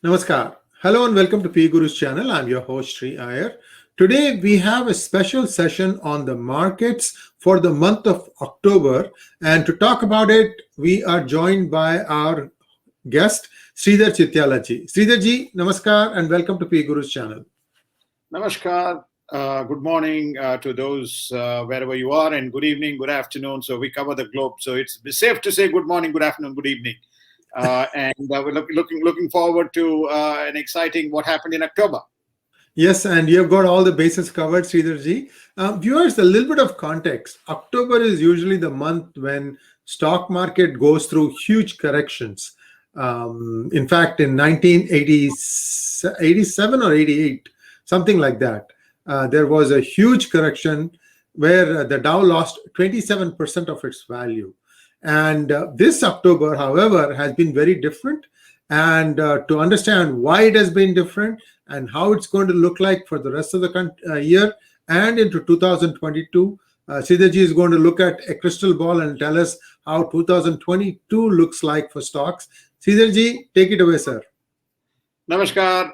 Namaskar. Hello and welcome to PGurus channel. I'm your host Sree Iyer. Today we have a special session on the markets for the month of October, and to talk about it, we are joined by our guest Sridhar Chityala ji. Sridhar ji, namaskar and welcome to PGurus channel. Namaskar. Good morning to those wherever you are, and good evening, good afternoon. So we cover the globe. So it's safe to say good morning, good afternoon, good evening. And we're looking forward to an exciting what happened in October. Yes, and you've got all the bases covered, Sridhar ji. Viewers, a little bit of context. October is usually the month when stock market goes through huge corrections. In fact, in 1987 or 88, something like that, there was a huge correction where the Dow lost 27% of its value. And this October, however, has been very different. And to understand why it has been different and how it's going to look like for the rest of the year and into 2022, Sridhar ji is going to look at a crystal ball and tell us how 2022 looks like for stocks. Sridhar ji, take it away, sir. Namaskar.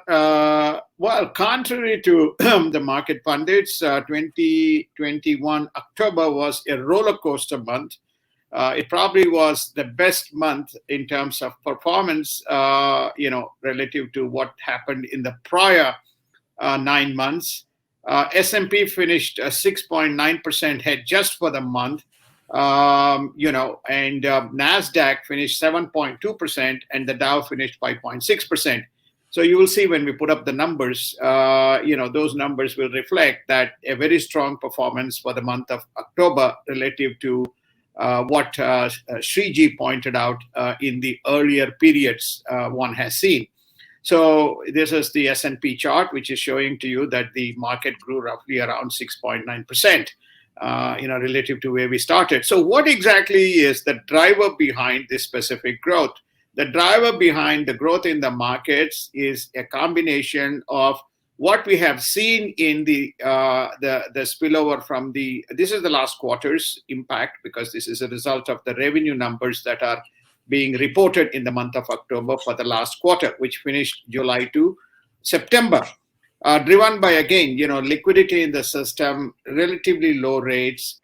Well, contrary to the market pundits, 2021 October was a roller coaster month. It probably was the best month in terms of performance, relative to what happened in the prior 9 months. S&P finished 6.9% head just for the month, and NASDAQ finished 7.2%, and the Dow finished 5.6%. So you will see when we put up the numbers, those numbers will reflect that a very strong performance for the month of October relative to what Sree ji pointed out in the earlier periods one has seen. So this is the S&P chart, which is showing to you that the market grew roughly around 6.9%, relative to where we started. So what exactly is the driver behind this specific growth? The driver behind the growth in the markets is a combination of what we have seen in the spillover from this is the last quarter's impact, because this is a result of the revenue numbers that are being reported in the month of October for the last quarter, which finished July to September, driven by, again, liquidity in the system, relatively low rates.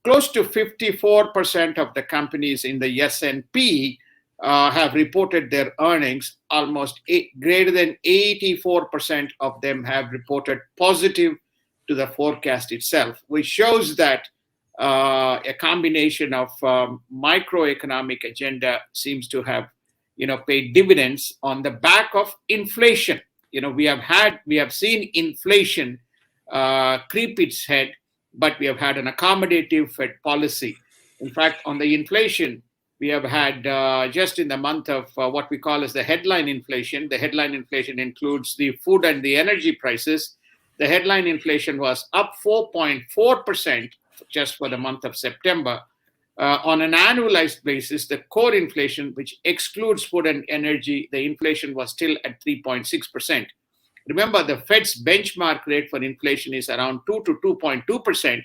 Close to 54% of the companies in the S&P have reported their earnings. Almost greater than 84% of them have reported positive to the forecast itself, which shows that a combination of microeconomic agenda seems to have, paid dividends on the back of inflation. We have seen inflation creep its head, but we have had an accommodative Fed policy. In fact, on the inflation, we have had just in the month of what we call as the headline inflation. The headline inflation includes the food and the energy prices. The headline inflation was up 4.4% just for the month of September. On an annualized basis, the core inflation, which excludes food and energy, the inflation was still at 3.6%. Remember, the Fed's benchmark rate for inflation is around 2 to 2.2%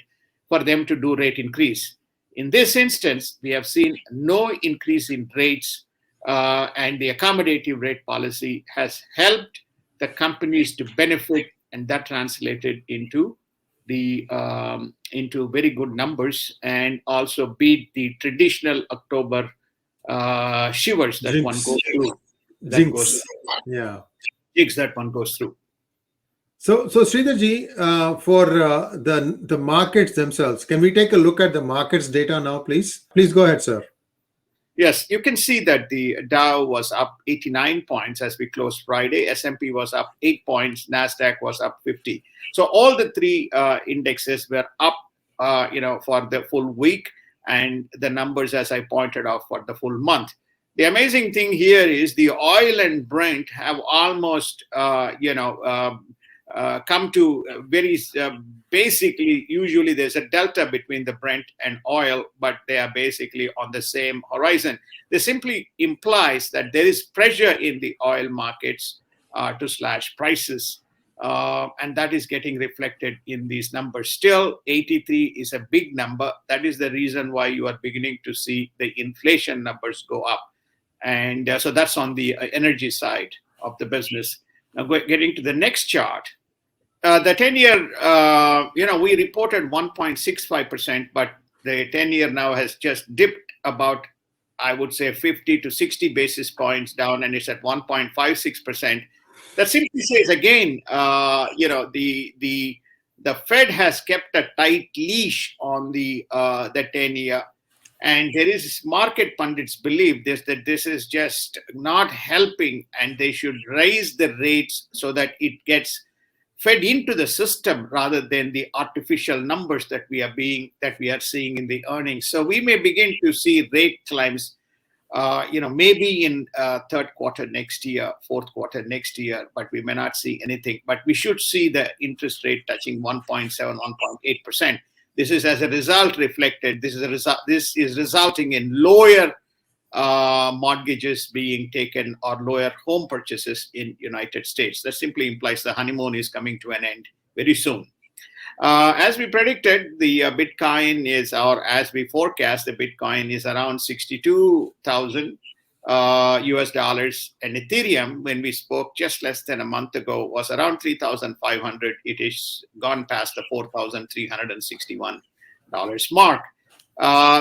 for them to do rate increase. In this instance, we have seen no increase in rates, and the accommodative rate policy has helped the companies to benefit, and that translated into very good numbers, and also beat the traditional October shivers that one goes through. Jigs that one goes through. So Sridhar ji, for the markets themselves, can we take a look at the markets data now, please? Please go ahead, sir. Yes, you can see that the Dow was up 89 points as we closed Friday. S&P was up 8 points. NASDAQ was up 50. So all the three indexes were up, for the full week, and the numbers, as I pointed out, for the full month. The amazing thing here is the oil and Brent have almost, come to very basically, usually there's a delta between the Brent and oil, but they are basically on the same horizon. This simply implies that there is pressure in the oil markets to slash prices. And that is getting reflected in these numbers. Still, 83 is a big number. That is the reason why you are beginning to see the inflation numbers go up. And so that's on the energy side of the business. Now, getting to the next chart, the 10-year, we reported 1.65%, but the 10-year now has just dipped about, I would say, 50 to 60 basis points down, and it's at 1.56%. That simply says again, the Fed has kept a tight leash on the 10-year, and there is market pundits believe that this is just not helping, and they should raise the rates so that it gets fed into the system rather than the artificial numbers that we are seeing in the earnings. So we may begin to see rate climbs, maybe in third quarter next year, fourth quarter next year, but we may not see anything. But we should see the interest rate touching 1.7, 1.8%. This is as a result reflected. This is resulting in lower mortgages being taken or lower home purchases in United States. That simply implies the honeymoon is coming to an end very soon. As we predicted, the Bitcoin is, or as we forecast, the Bitcoin is around 62,000 US dollars, and Ethereum, when we spoke just less than a month ago, was around 3,500. It is gone past the $4,361 mark.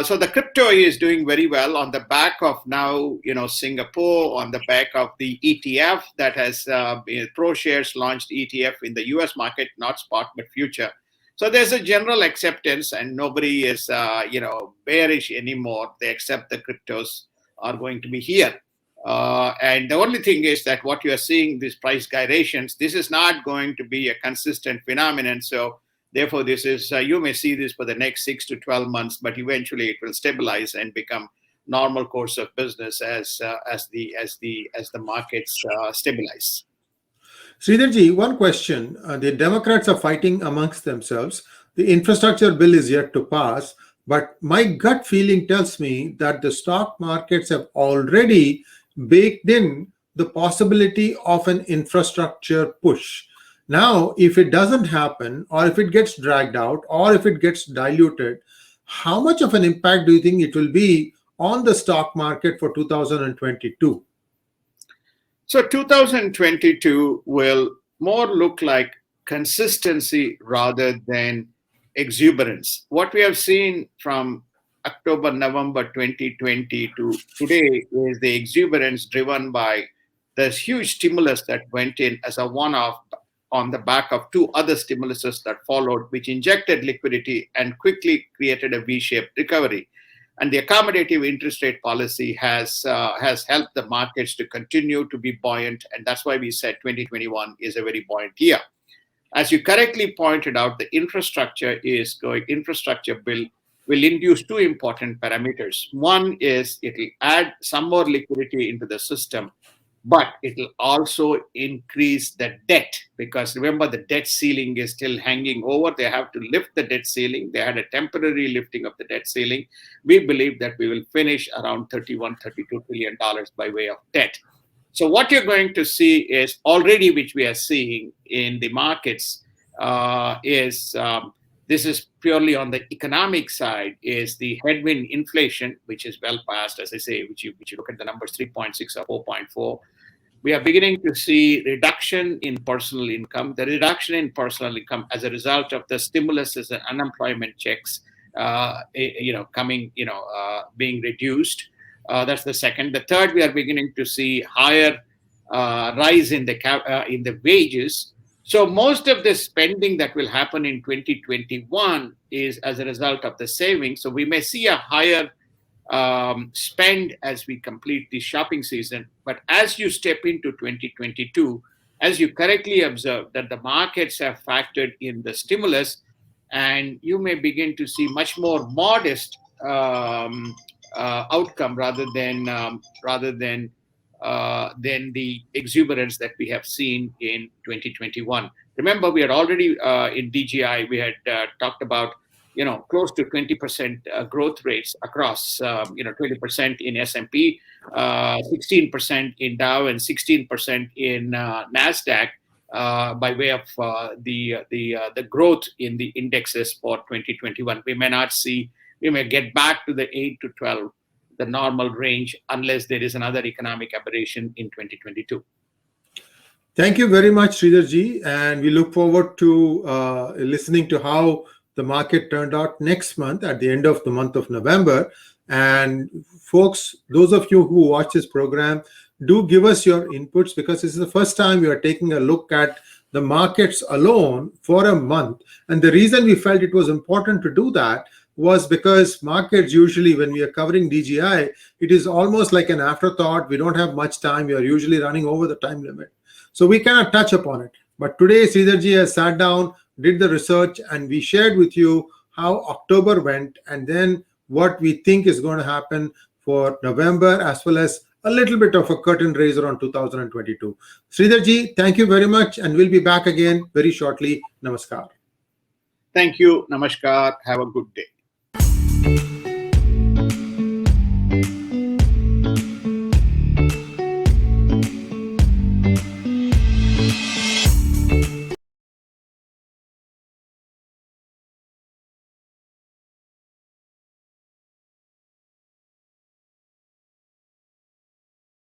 So the crypto is doing very well on the back of now, Singapore, on the back of the ETF that has ProShares launched ETF in the US market, not spot but future. So there's a general acceptance, and nobody is bearish anymore. They accept the cryptos are going to be here. And the only thing is that what you are seeing, these price gyrations, this is not going to be a consistent phenomenon. So therefore, this is you may see this for the next 6 to 12 months, but eventually it will stabilize and become normal course of business as the markets stabilize. Sridharji, one question. The Democrats are fighting amongst themselves. The infrastructure bill is yet to pass, but my gut feeling tells me that the stock markets have already baked in the possibility of an infrastructure push. Now, if it doesn't happen, or if it gets dragged out, or if it gets diluted, how much of an impact do you think it will be on the stock market for 2022? So 2022 will more look like consistency rather than exuberance. What we have seen from October, November 2020 to today is the exuberance driven by this huge stimulus that went in as a one-off on the back of two other stimuluses that followed, which injected liquidity and quickly created a V-shaped recovery. And the accommodative interest rate policy has helped the markets to continue to be buoyant, and that's why we said 2021 is a very buoyant year. As you correctly pointed out, the infrastructure bill will induce two important parameters. One is it will add some more liquidity into the system, but it will also increase the debt, because remember, the debt ceiling is still hanging over. They have to lift the debt ceiling. They had a temporary lifting of the debt ceiling. We believe that we will finish around $31, $32 billion by way of debt. So what you're going to see is already, which we are seeing in the markets, this is purely on the economic side, is the headwind inflation, which is well past, as I say, which you look at the numbers, 3.6 or 4.4. We are beginning to see reduction in personal income. The reduction in personal income as a result of the stimuluses and unemployment checks, being reduced. That's the second. The third, we are beginning to see higher rise in the wages. So most of the spending that will happen in 2021 is as a result of the savings. So we may see a higher spend as we complete the shopping season. But as you step into 2022, as you correctly observed, that the markets have factored in the stimulus, and you may begin to see much more modest outcome rather than the exuberance that we have seen in 2021. Remember, we had already in DGI, we had talked about close to 20% growth rates across 20% in S&P, 16% in Dow, and 16% in Nasdaq. by way of the growth in the indexes for 2021. We may get back to the 8 to 12, the normal range, unless there is another economic aberration in 2022. Thank you very much, Sridhar ji, and we look forward to listening to how the market turned out next month at the end of the month of November. And folks, those of you who watch this program, do give us your inputs, because this is the first time we are taking a look at the markets alone for a month. And the reason we felt it was important to do that was because markets usually, when we are covering DGI, it is almost like an afterthought. We don't have much time. We are usually running over the time limit. So we cannot touch upon it. But today, Sridhar ji has sat down, did the research, and we shared with you how October went, and then what we think is going to happen for November, as well as a little bit of a curtain raiser on 2022. Sridhar ji, thank you very much, and we'll be back again very shortly. Namaskar. Thank you. Namaskar. Have a good day.